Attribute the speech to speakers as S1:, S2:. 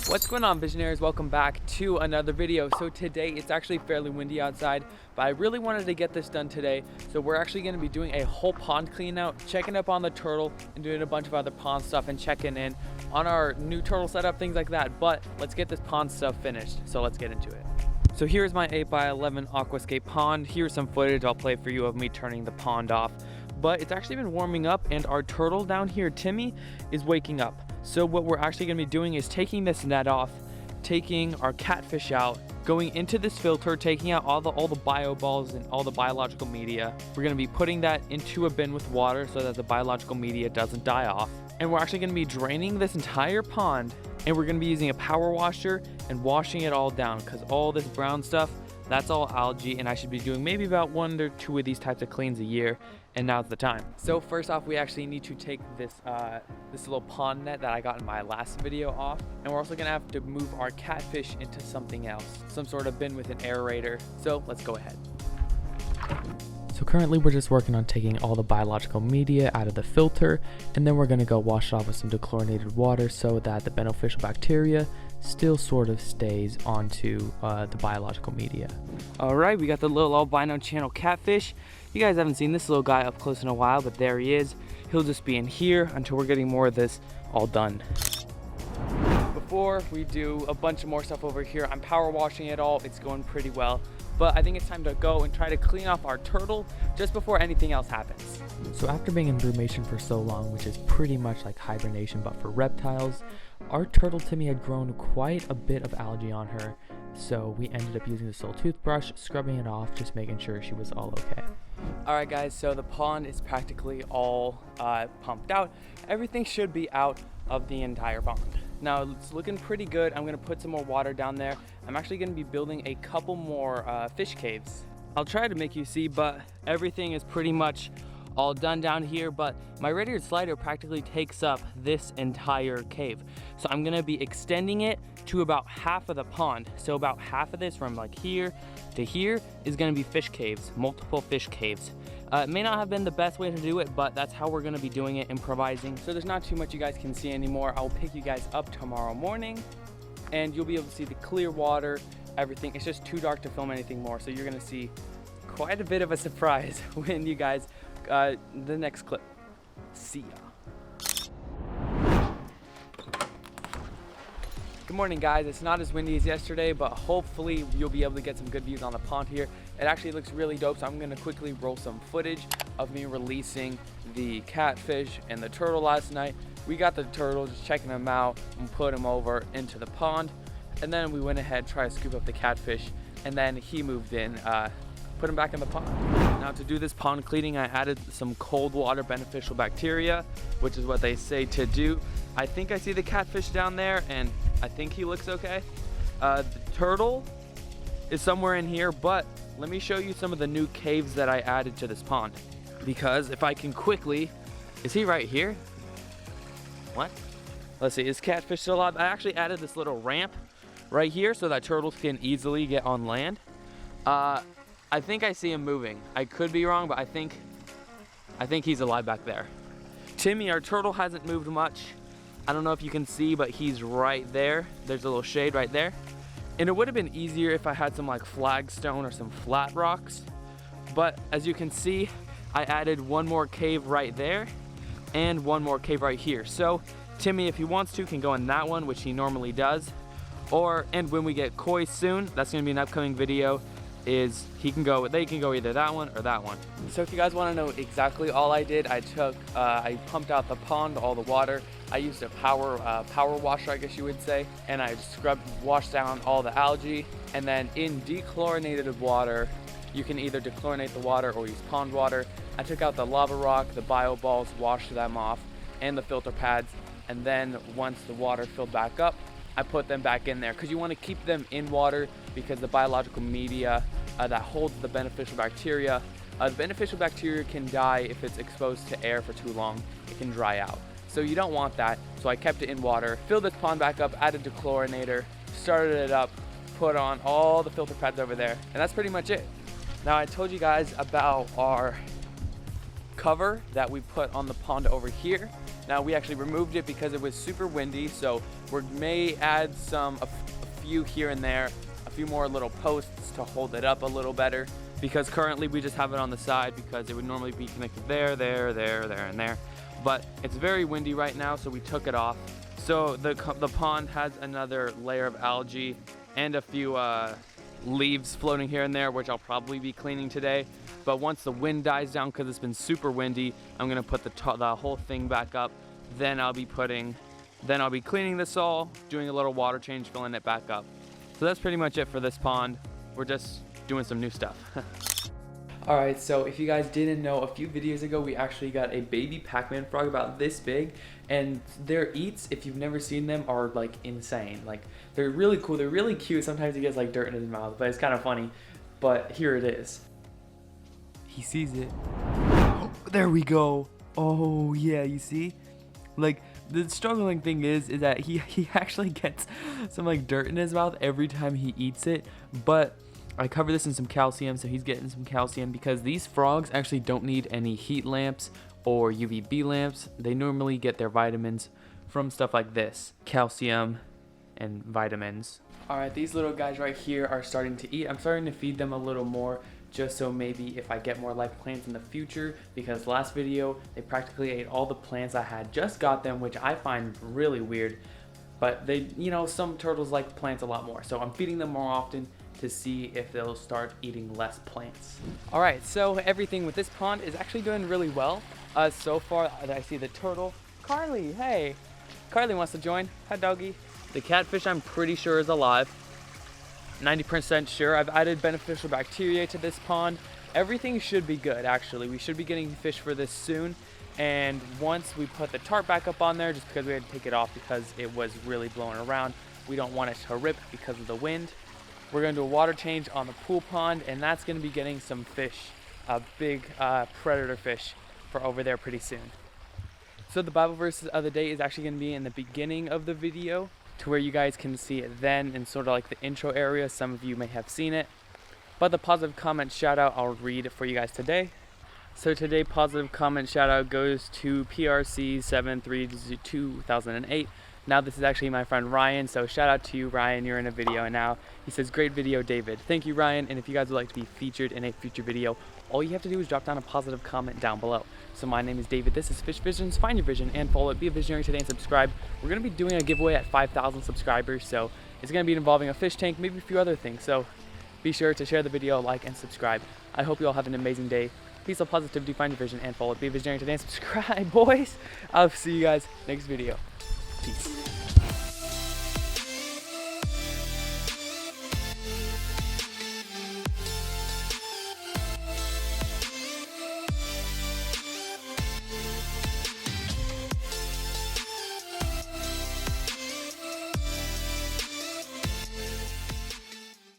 S1: What's going on, visionaries? Welcome back to another video. So today it's actually fairly windy outside, but I really wanted to get this done today. So we're actually going to be doing a whole pond clean out, checking up on the turtle and doing a bunch of other pond stuff and checking in on our new turtle setup, things like that. But let's get this pond stuff finished. So let's get into it. So here's my 8x11 Aquascape pond. Here's some footage I'll play for you of me turning the pond off. But it's actually been warming up and our turtle down here, Timmy, is waking up. So what we're actually gonna be doing is taking this net off, taking our catfish out, going into this filter, taking out all the bio balls and all the biological media. We're gonna be putting that into a bin with water so that the biological media doesn't die off. And we're actually gonna be draining this entire pond, and we're gonna be using a power washer and washing it all down, because all this brown stuff, that's all algae, and I should be doing maybe about 1 or 2 of these types of cleans a year, and now's the time. So first off, we actually need to take this this little pond net that I got in my last video off, and we're also gonna have to move our catfish into something else, some sort of bin with an aerator. So let's go ahead. So currently we're just working on taking all the biological media out of the filter, and then we're gonna go wash it off with some dechlorinated water so that the beneficial bacteria still sort of stays onto the biological media. All right, we got the little albino channel catfish. You guys haven't seen this little guy up close in a while, but there he is. He'll just be in here until we're getting more of this all done. Before we do a bunch of more stuff over here, I'm power washing it all. It's going pretty well, but I think it's time to go and try to clean off our turtle just before anything else happens. So after being in brumation for so long, which is pretty much like hibernation but for reptiles, our turtle Timmy had grown quite a bit of algae on her, so we ended up using this little toothbrush, scrubbing it off, just making sure she was all okay. Alright guys, so the pond is practically all pumped out. Everything should be out of the entire pond. Now it's looking pretty good. I'm going to put some more water down there. I'm actually going to be building a couple more fish caves. I'll try to make you see, but everything is pretty much all done down here, but my radiator slider practically takes up this entire cave. So I'm gonna be extending it to about half of the pond. So about half of this from like here to here is gonna be fish caves, multiple fish caves. It may not have been the best way to do it, but that's how we're gonna be doing it, improvising. So there's not too much you guys can see anymore. I'll pick you guys up tomorrow morning and you'll be able to see the clear water, everything. It's just too dark to film anything more. So you're gonna see quite a bit of a surprise when you guys the next clip. See ya. Good morning guys. It's not as windy as yesterday, but hopefully you'll be able to get some good views on the pond here. It actually looks really dope, so I'm gonna quickly roll some footage of me releasing the catfish and the turtle last night. We got the turtle, just checking them out and put them over into the pond, and then we went ahead, tried to scoop up the catfish, and then he moved in, put him back in the pond. Now to do this pond cleaning, I added some cold water beneficial bacteria, which is what they say to do. I think I see the catfish down there and I think he looks okay. The turtle is somewhere in here, but let me show you some of the new caves that I added to this pond. Because if I can quickly, is he right here? What? Let's see, is catfish still alive? I actually added this little ramp right here so that turtles can easily get on land. I think I see him moving. I could be wrong, but I think he's alive back there. Timmy, our turtle, hasn't moved much. I don't know if you can see, but he's right there. There's a little shade right there. And it would have been easier if I had some like flagstone or some flat rocks. But as you can see, I added one more cave right there and one more cave right here. So Timmy, if he wants to, can go in that one, which he normally does. And when we get koi soon, that's gonna be an upcoming video, is they can go either that one or that one. So if you guys want to know exactly all I did, I pumped out the pond, all the water. I used a power washer, I guess you would say, and I washed down all the algae. And then in dechlorinated water, you can either dechlorinate the water or use pond water. I took out the lava rock, the bio balls, washed them off, and the filter pads. And then once the water filled back up, I put them back in there, because you want to keep them in water because the biological media that holds the beneficial bacteria, the beneficial bacteria can die if it's exposed to air for too long. It can dry out. So you don't want that. So I kept it in water, filled this pond back up, added dechlorinator, started it up, put on all the filter pads over there, and that's pretty much it. Now I told you guys about our cover that we put on the pond over here. Now we actually removed it because it was super windy, so we may add a few here and there, a few more little posts to hold it up a little better, because currently we just have it on the side because it would normally be connected there, and there. But it's very windy right now, so we took it off. So the pond has another layer of algae and a few leaves floating here and there, which I'll probably be cleaning today. But once the wind dies down, because it's been super windy, I'm gonna put the whole thing back up. Then I'll be cleaning this all, doing a little water change, filling it back up. So that's pretty much it for this pond. We're just doing some new stuff. Alright, so if you guys didn't know, a few videos ago we actually got a baby Pac-Man frog about this big, and their eats, if you've never seen them, are like insane. Like, they're really cool, they're really cute. Sometimes he gets like dirt in his mouth, but it's kind of funny. But here it is. He sees it. Oh, there we go. Oh yeah, you see? Like, the struggling thing is that he actually gets some like dirt in his mouth every time he eats it, but I cover this in some calcium, so he's getting some calcium, because these frogs actually don't need any heat lamps or UVB lamps. They normally get their vitamins from stuff like this, calcium and vitamins. Alright, these little guys right here are starting to eat. I'm starting to feed them a little more, just so maybe if I get more live plants in the future, because last video they practically ate all the plants I had just got them, which I find really weird. But they, you know, some turtles like plants a lot more, so I'm feeding them more often to see if they'll start eating less plants. All right, so everything with this pond is actually doing really well. So far, I see the turtle. Carly, hey. Carly wants to join. Hi, doggy. The catfish, I'm pretty sure, is alive. 90% sure. I've added beneficial bacteria to this pond. Everything should be good, actually. We should be getting fish for this soon. And once we put the tarp back up on there, just because we had to take it off because it was really blowing around, we don't want it to rip because of the wind. We're going to do a water change on the pool pond, and that's going to be getting some fish, a big predator fish for over there pretty soon. So the Bible verse of the day is actually going to be in the beginning of the video, to where you guys can see it then in sort of like the intro area. Some of you may have seen it, but the positive comment shout out I'll read for you guys today. So today, positive comment shout out goes to PRC 7322008. Now this is actually my friend Ryan, so shout out to you, Ryan. You're in a video, and now he says, great video, David. Thank you, Ryan. And if you guys would like to be featured in a future video, all you have to do is drop down a positive comment down below. So my name is David, this is Fishvisions. Find your vision and follow it. Be a visionary today and subscribe. We're gonna be doing a giveaway at 5,000 subscribers, so it's gonna be involving a fish tank, maybe a few other things. So be sure to share the video, like, and subscribe. I hope you all have an amazing day. Peace, love, positivity, find your vision and follow it. Be a visionary today and subscribe, boys. I'll see you guys next video. Peace.